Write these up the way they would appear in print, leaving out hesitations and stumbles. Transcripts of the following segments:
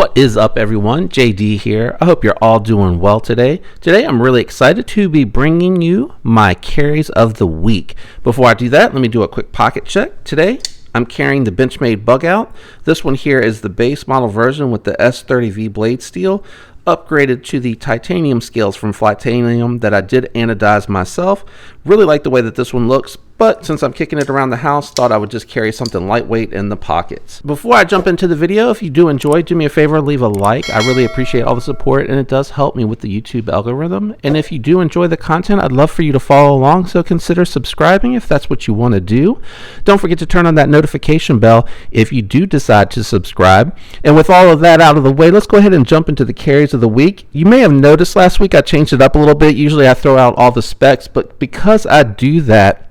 What is up, everyone? JD here. I hope you're all doing well today. Today I'm really excited to be bringing you my carries of the week. Before I do that, let me do a quick pocket check. Today I'm carrying the Benchmade Bug Out. This one here is the base model version with the S30V blade steel, upgraded to the titanium scales from Flytanium that I did anodize myself. Really like the way that this one looks, but since I'm kicking it around the house, thought I would just carry something lightweight in the pockets. Before I jump into the video, if you do enjoy, do me a favor, leave a like. I really appreciate all the support, and it does help me with the YouTube algorithm. And if you do enjoy the content, I'd love for you to follow along, so consider subscribing if that's what you want to do. Don't forget to turn on that notification bell if you do decide to subscribe. And with all of that out of the way, let's go ahead and jump into the carries of the week. You may have noticed last week I changed it up a little bit. Usually I throw out all the specs, but because I do that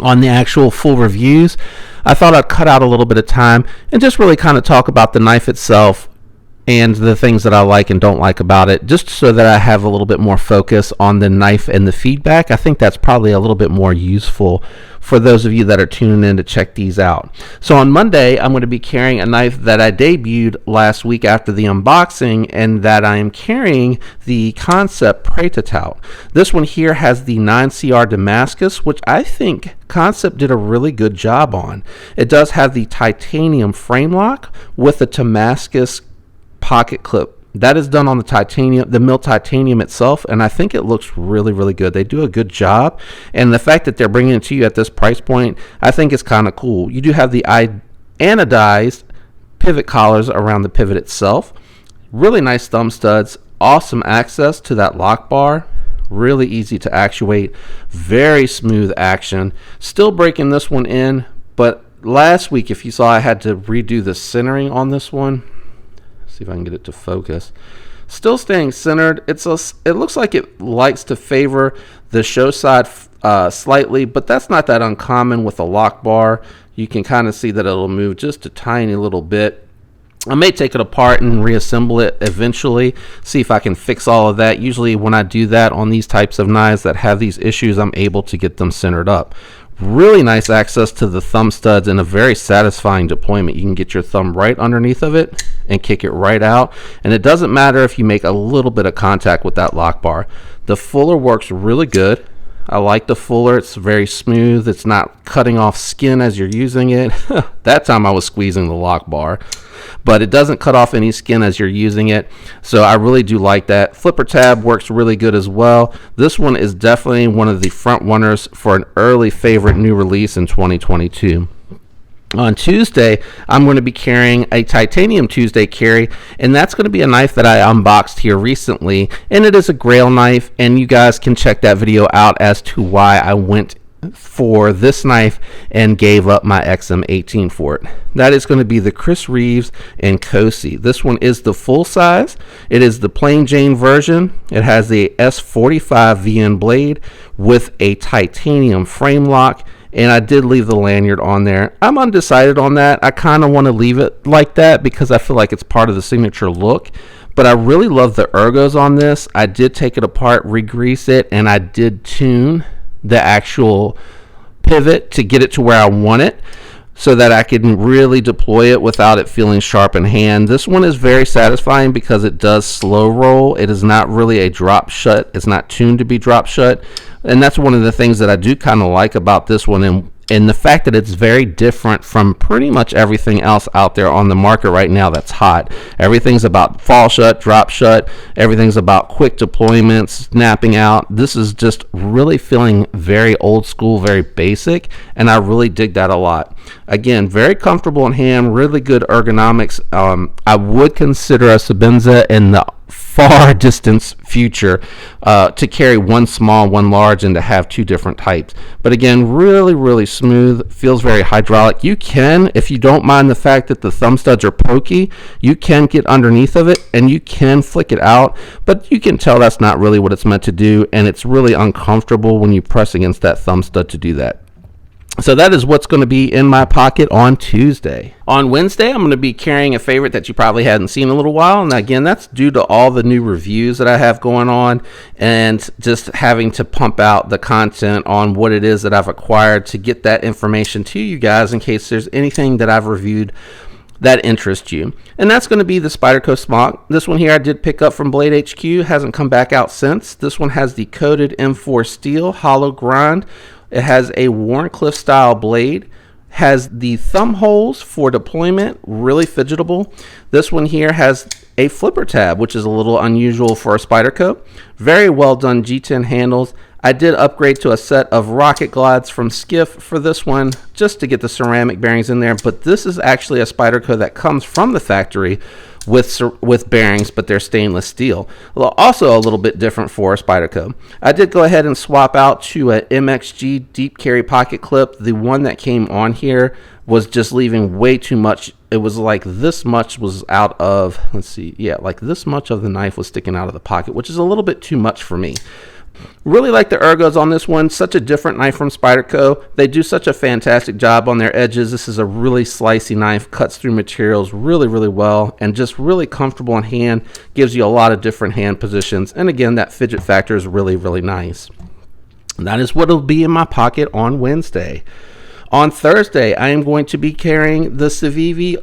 on the actual full reviews, I thought I'd cut out a little bit of time and just really kind of talk about the knife itself and the things that I like and don't like about it, just so that I have a little bit more focus on the knife and the feedback. I think that's probably a little bit more useful for those of you that are tuning in to check these out. So on Monday, I'm going to be carrying a knife that I debuted last week after the unboxing, and that I am carrying the Concept Prêt-à-Tout. This one here has the 9CR Damascus, which I think Concept did a really good job on. It does have the titanium frame lock with the Damascus pocket clip. That is done on the titanium, the milled titanium itself, and I think it looks really, really good. They do a good job, and the fact that they're bringing it to you at this price point, I think is kind of cool. You do have the anodized pivot collars around the pivot itself. Really nice thumb studs, awesome access to that lock bar, really easy to actuate, very smooth action. Still breaking this one in, but last week, if you saw, I had to redo the centering on this one. See if I can get it to focus. Still staying centered. It looks like it likes to favor the show side slightly, but that's not that uncommon with a lock bar. You can kind of see that it'll move just a tiny little bit. I may take it apart and reassemble it eventually, see if I can fix all of that. Usually when I do that on these types of knives that have these issues, I'm able to get them centered up. Really nice access to the thumb studs and a very satisfying deployment. You can get your thumb right underneath of it and kick it right out, and it doesn't matter if you make a little bit of contact with that lock bar. The fuller works really good. I like the fuller. It's very smooth. It's not cutting off skin as you're using it. That time I was squeezing the lock bar, but it doesn't cut off any skin as you're using it, so I really do like that. Flipper tab works really good as well. This one is definitely one of the front runners for an early favorite new release in 2022. On Tuesday, I'm going to be carrying a Titanium Tuesday carry, and that's going to be a knife that I unboxed here recently, and it is a Grail knife, and you guys can check that video out as to why I went for this knife and gave up my XM18 for it. That is going to be the Chris Reeves and Cosi. This one is the full size. It is the plain Jane version. It has the S45 VN blade with a titanium frame lock, and I did leave the lanyard on there. I'm undecided on that. I kind of want to leave it like that because I feel like it's part of the signature look, but I really love the ergos on this. I did take it apart, re-grease it, and I did tune the actual pivot to get it to where I want it so that I can really deploy it without it feeling sharp in hand. This one is very satisfying because it does slow roll. It is not really a drop shut. It's not tuned to be drop shut, and that's one of the things that I do kind of like about this one, and the fact that it's very different from pretty much everything else out there on the market right now that's hot. Everything's about fall shut, drop shut. Everything's about quick deployments, snapping out. This is just really feeling very old school, very basic, and I really dig that a lot. Again, very comfortable in hand, really good ergonomics. I would consider a Sebenza in the far distance future to carry one small, one large, and to have two different types. But again, really, really smooth, feels very hydraulic. You can, if you don't mind the fact that the thumb studs are pokey, you can get underneath of it and you can flick it out, but you can tell that's not really what it's meant to do, and it's really uncomfortable when you press against that thumb stud to do that. So that is what's going to be in my pocket on Tuesday. On Wednesday, I'm going to be carrying a favorite that you probably hadn't seen in a little while. And again, that's due to all the new reviews that I have going on and just having to pump out the content on what it is that I've acquired to get that information to you guys in case there's anything that I've reviewed that interests you. And that's going to be the Spyderco Smock. This one here I did pick up from Blade HQ, hasn't come back out since. This one has the coated M4 steel hollow grind. It has a Wharncliffe style blade, has the thumb holes for deployment, really fidgetable. This one here has a flipper tab, which is a little unusual for a Spyderco. Very well done G10 handles. I did upgrade to a set of rocket glides from Skiff for this one, just to get the ceramic bearings in there, but this is actually a Spyderco that comes from the factory with bearings, but they're stainless steel. Also a little bit different for a Spyderco. I did go ahead and swap out to a MXG deep carry pocket clip. The one that came on here was just leaving way too much. It was like this much was out of, let's see, yeah, like this much of the knife was sticking out of the pocket, which is a little bit too much for me. Really like the ergos on this one. Such a different knife from Spyderco. They do such a fantastic job on their edges. This is a really slicey knife, cuts through materials really well, and just really comfortable in hand. Gives you a lot of different hand positions, and again, that fidget factor is really nice. And that is what will be in my pocket on Wednesday. On Thursday, I am going to be carrying the Civivi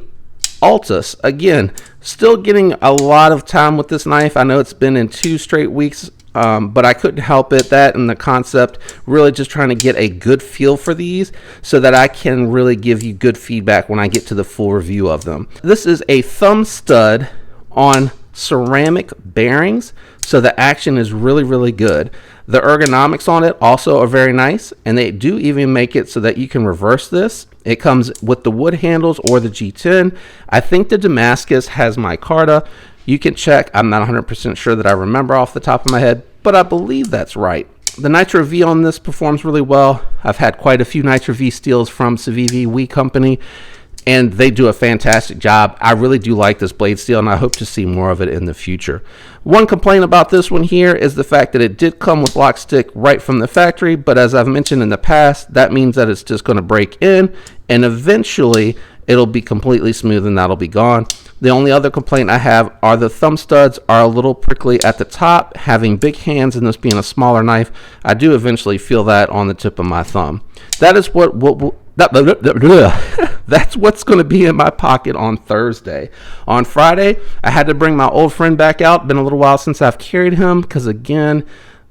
Altus. Again, still getting a lot of time with this knife. I know it's been in 2 straight weeks, but I couldn't help it. That and the concept, really just trying to get a good feel for these so that I can really give you good feedback when I get to the full review of them. This is a thumb stud on ceramic bearings, so the action is really good. The ergonomics on it also are very nice, and they do even make it so that you can reverse this. It comes with the wood handles or the G10. I think the Damascus has micarta. You can check. I'm not 100% sure that I remember off the top of my head, but I believe that's right. The Nitro V on this performs really well. I've had quite a few Nitro V steels from Civivi We Company, and they do a fantastic job. I really do like this blade steel, and I hope to see more of it in the future. One complaint about this one here is the fact that it did come with lock stick right from the factory, but as I've mentioned in the past, that means that it's just going to break in, and eventually it'll be completely smooth and that'll be gone. The only other complaint I have are the thumb studs are a little prickly at the top. Having big hands and this being a smaller knife, I do eventually feel that on the tip of my thumb. That is that's what's going to be in my pocket on Thursday. On Friday, I had to bring my old friend back out. Been a little while since I've carried him because, again,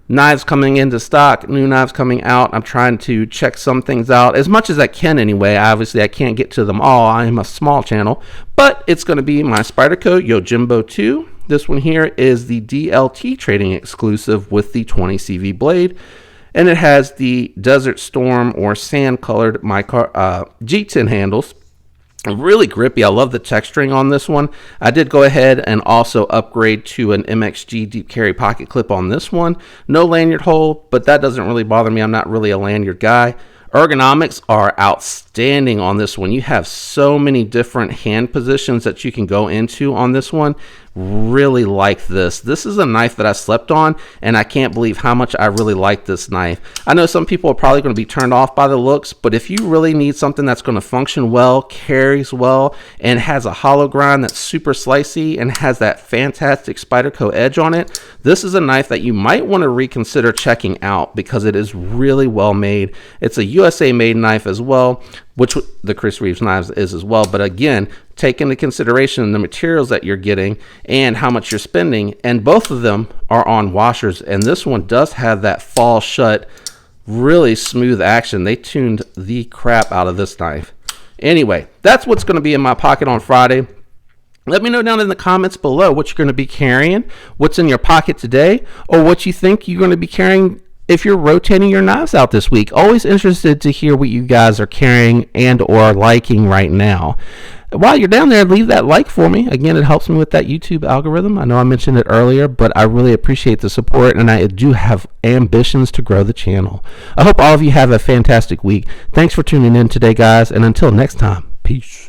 knives coming into stock, new knives coming out. I'm trying to check some things out as much as I can anyway. Obviously, I can't get to them all. I am a small channel, but it's going to be my Spyderco Yojimbo 2. This one here is the DLT trading exclusive with the 20 CV blade, and it has the Desert Storm or sand colored G10 handles. Really grippy. I love the texturing on this one. I did go ahead and also upgrade to an MXG deep carry pocket clip on this one. No lanyard hole, but that doesn't really bother me. I'm not really a lanyard guy. Ergonomics are outstanding on this one. You have so many different hand positions that you can go into on this one. Really like this. This is a knife that I slept on, and I can't believe how much I really like this knife. I know some people are probably going to be turned off by the looks, but if you really need something that's going to function well, carries well, and has a hollow grind that's super slicey and has that fantastic Spyderco edge on it, this is a knife that you might want to reconsider checking out because it is really well made. It's a USA made knife as well, which the Chris Reeves knives is as well. But again, take into consideration the materials that you're getting and how much you're spending, and both of them are on washers, and this one does have that fall shut, really smooth action. They tuned the crap out of this knife. Anyway, that's what's going to be in my pocket on Friday. Let me know down in the comments below what you're going to be carrying, what's in your pocket today, or what you think you're going to be carrying if you're rotating your knives out this week. Always interested to hear what you guys are carrying and or liking right now. While you're down there, leave that like for me. Again, it helps me with that YouTube algorithm. I know I mentioned it earlier, but I really appreciate the support, and I do have ambitions to grow the channel. I hope all of you have a fantastic week. Thanks for tuning in today, guys, and until next time, peace.